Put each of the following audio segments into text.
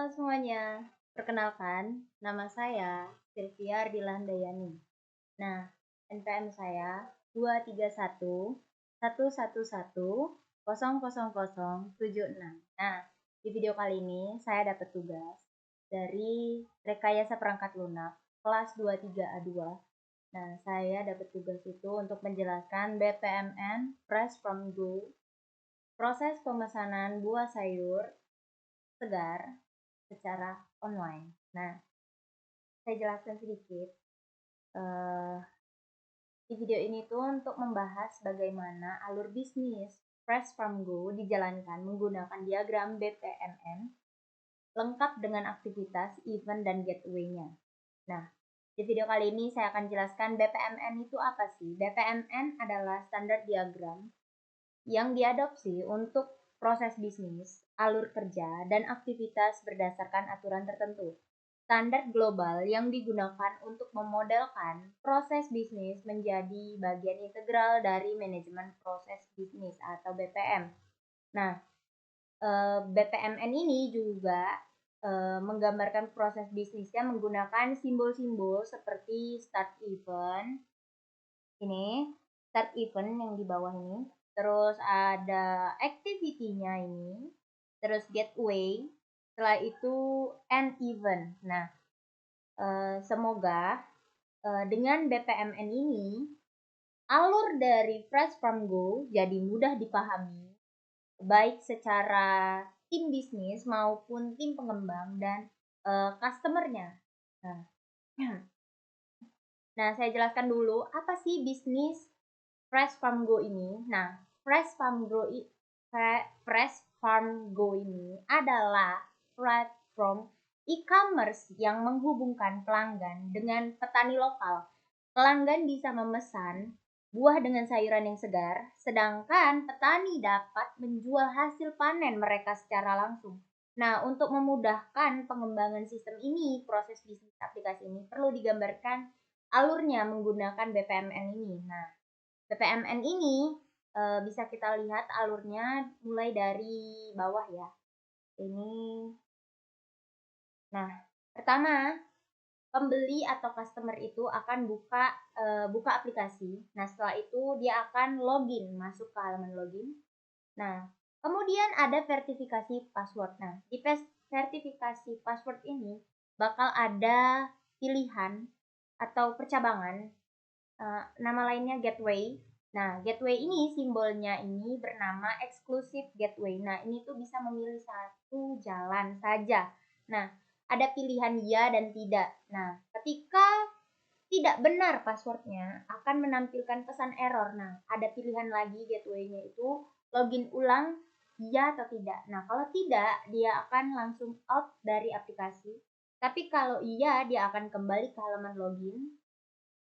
Halo semuanya, perkenalkan nama saya Sylvia Ardila Handayani. Nah, NPM saya 231 111 000076. Nah, di video kali ini saya dapat tugas dari Rekayasa Perangkat Lunak kelas 23A2. Nah, saya dapat tugas itu untuk menjelaskan BPMN Fresh from Go, proses pemesanan buah sayur segar secara online. Nah, saya jelaskan sedikit. Di video ini tuh untuk membahas bagaimana alur bisnis Fresh from Go dijalankan menggunakan diagram BPMN lengkap dengan aktivitas, event, dan gateway-nya. Nah, di video kali ini saya akan jelaskan BPMN itu apa sih? BPMN adalah standar diagram yang diadopsi untuk proses bisnis, alur kerja, dan aktivitas berdasarkan aturan tertentu. Standar global yang digunakan untuk memodelkan proses bisnis menjadi bagian integral dari manajemen proses bisnis atau BPM. Nah, BPMN ini juga menggambarkan proses bisnisnya menggunakan simbol-simbol seperti start event, ini start event yang di bawah ini, terus ada activity-nya ini, terus gateway, setelah itu end event. Nah, semoga dengan BPMN ini alur dari Fresh from Go jadi mudah dipahami baik secara tim bisnis maupun tim pengembang dan customer-nya. Nah, nah, saya jelaskan dulu apa sih bisnis Fresh Farm Go ini. Nah, Fresh Farm Go ini adalah platform e-commerce yang menghubungkan pelanggan dengan petani lokal. Pelanggan bisa memesan buah dengan sayuran yang segar, sedangkan petani dapat menjual hasil panen mereka secara langsung. Nah, untuk memudahkan pengembangan sistem ini, proses bisnis aplikasi ini perlu digambarkan alurnya menggunakan BPMN ini. Nah, BPMN ini bisa kita lihat alurnya mulai dari bawah ya. Ini. Nah, pertama, pembeli atau customer itu akan buka aplikasi. Nah, setelah itu dia akan login, masuk ke halaman login. Nah, kemudian ada verifikasi password. Nah, di verifikasi password ini bakal ada pilihan atau percabangan, nama lainnya gateway. Nah, gateway ini simbolnya ini bernama exclusive gateway. Nah, ini tuh bisa memilih satu jalan saja. Nah, ada pilihan ya dan tidak. Nah, ketika tidak benar passwordnya akan menampilkan pesan error. Nah, ada pilihan lagi gateway-nya itu login ulang ya atau tidak. Nah, kalau tidak dia akan langsung out dari aplikasi. Tapi kalau iya dia akan kembali ke halaman login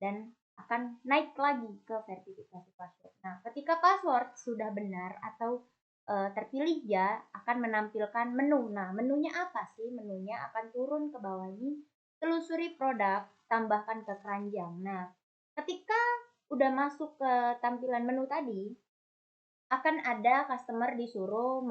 dan akan naik lagi ke verifikasi password. Nah, ketika password sudah benar atau terpilih ya, akan menampilkan menu. Nah, menunya apa sih? Menunya akan turun ke bawah ini, telusuri produk, tambahkan ke keranjang. Nah, ketika udah masuk ke tampilan menu tadi, akan ada customer disuruh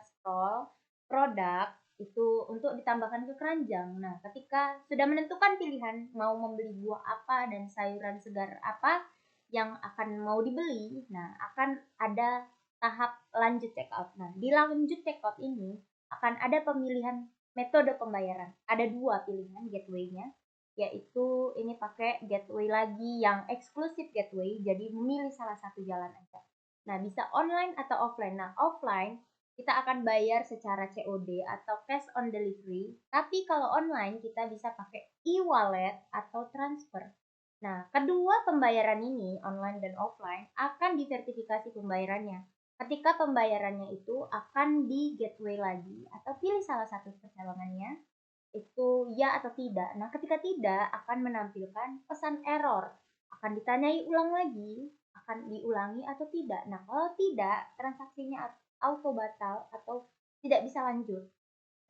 scroll produk itu untuk ditambahkan ke keranjang. Nah, ketika sudah menentukan pilihan mau membeli buah apa dan sayuran segar apa yang akan mau dibeli, nah akan ada tahap lanjut checkout. Nah, di lanjut checkout ini akan ada pemilihan metode pembayaran. Ada dua pilihan gateway-nya, yaitu ini pakai gateway lagi yang eksklusif gateway, jadi memilih salah satu jalan aja. Nah, bisa online atau offline. Nah, offline kita akan bayar secara COD atau cash on delivery. Tapi kalau online kita bisa pakai e-wallet atau transfer. Nah, kedua pembayaran ini, online dan offline, akan disertifikasi pembayarannya. Ketika pembayarannya itu akan di gateway lagi atau pilih salah satu percabangannya, itu ya atau tidak. Nah, ketika tidak akan menampilkan pesan error. Akan ditanyai ulang lagi, akan diulangi atau tidak. Nah, kalau tidak, transaksinya auto batal atau tidak bisa lanjut.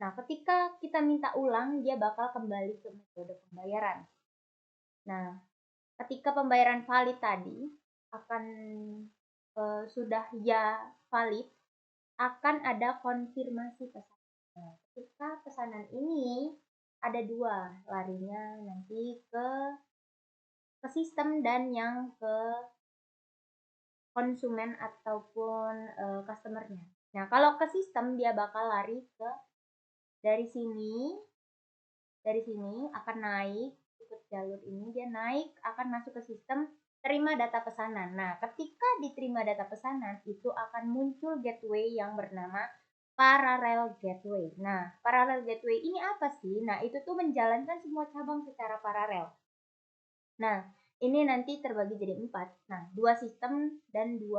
Nah, ketika kita minta ulang, dia bakal kembali ke metode pembayaran. Nah, ketika pembayaran valid tadi akan sudah ya valid, akan ada konfirmasi pesan. Nah, ketika pesanan ini ada dua, larinya nanti ke sistem dan yang ke konsumen ataupun customer-nya. Nah, kalau ke sistem dia bakal lari ke dari sini, akan naik ikut jalur ini, dia naik akan masuk ke sistem terima data pesanan. Nah, ketika diterima data pesanan itu akan muncul gateway yang bernama parallel gateway. Nah, parallel gateway ini apa sih? Nah, itu tuh menjalankan semua cabang secara paralel. Nah, ini nanti terbagi jadi 4. Nah, 2 sistem dan 2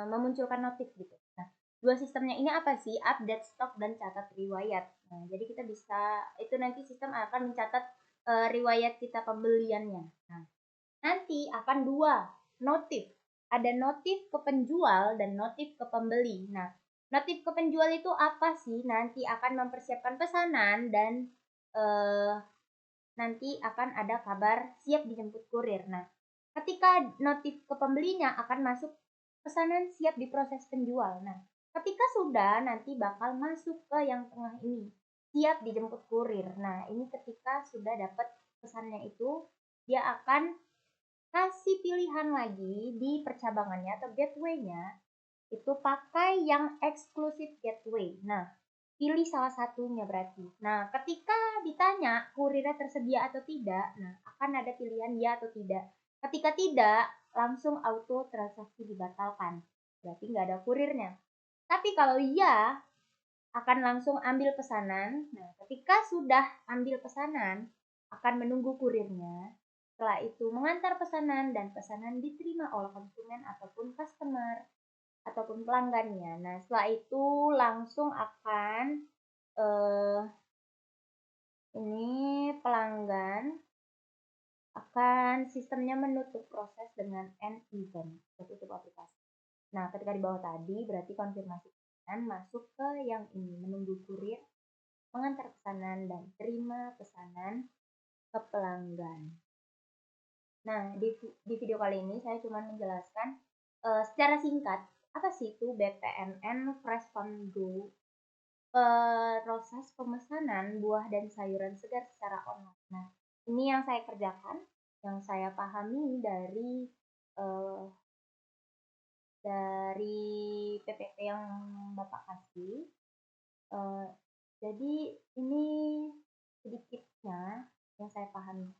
memunculkan notif gitu. Nah, 2 sistemnya ini apa sih? Update stok dan catat riwayat. Nah, jadi kita bisa itu nanti sistem akan mencatat riwayat kita pembeliannya. Nah, nanti akan 2 notif. Ada notif ke penjual dan notif ke pembeli. Nah, notif ke penjual itu apa sih? Nanti akan mempersiapkan pesanan dan eh, nanti akan ada kabar siap dijemput kurir. Nah, ketika notif ke pembelinya akan masuk pesanan siap diproses penjual. Nah, ketika sudah nanti bakal masuk ke yang tengah ini, siap dijemput kurir. Nah, ini ketika sudah dapat pesannya itu, dia akan kasih pilihan lagi di percabangannya atau gateway-nya itu pakai yang exclusive gateway. Nah, pilih salah satunya berarti. Nah, ketika ditanya kurirnya tersedia atau tidak, nah akan ada pilihan ya atau tidak. Ketika tidak, langsung auto transaksi dibatalkan. Berarti nggak ada kurirnya. Tapi kalau ya, akan langsung ambil pesanan. Nah, ketika sudah ambil pesanan, akan menunggu kurirnya. Setelah itu mengantar pesanan dan pesanan diterima oleh konsumen ataupun customer ataupun pelanggannya. Nah, setelah itu langsung akan eh, ini pelanggan akan sistemnya menutup proses dengan end event, tutup aplikasi. Nah, ketika di bawah tadi berarti konfirmasi pesanan masuk ke yang ini, menunggu kurir, mengantar pesanan dan terima pesanan ke pelanggan. Nah, di video kali ini saya cuma menjelaskan secara singkat apa sih itu BPMN Fresh From Go, proses pemesanan buah dan sayuran segar secara online. Nah, ini yang saya kerjakan, yang saya pahami uh, dari PPT yang Bapak kasih. Uh, jadi ini sedikitnya yang saya pahami.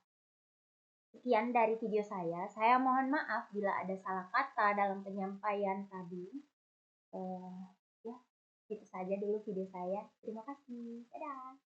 Sekian dari video saya. Saya mohon maaf bila ada salah kata dalam penyampaian tadi. Ya, itu saja dulu video saya. Terima kasih. Dadah.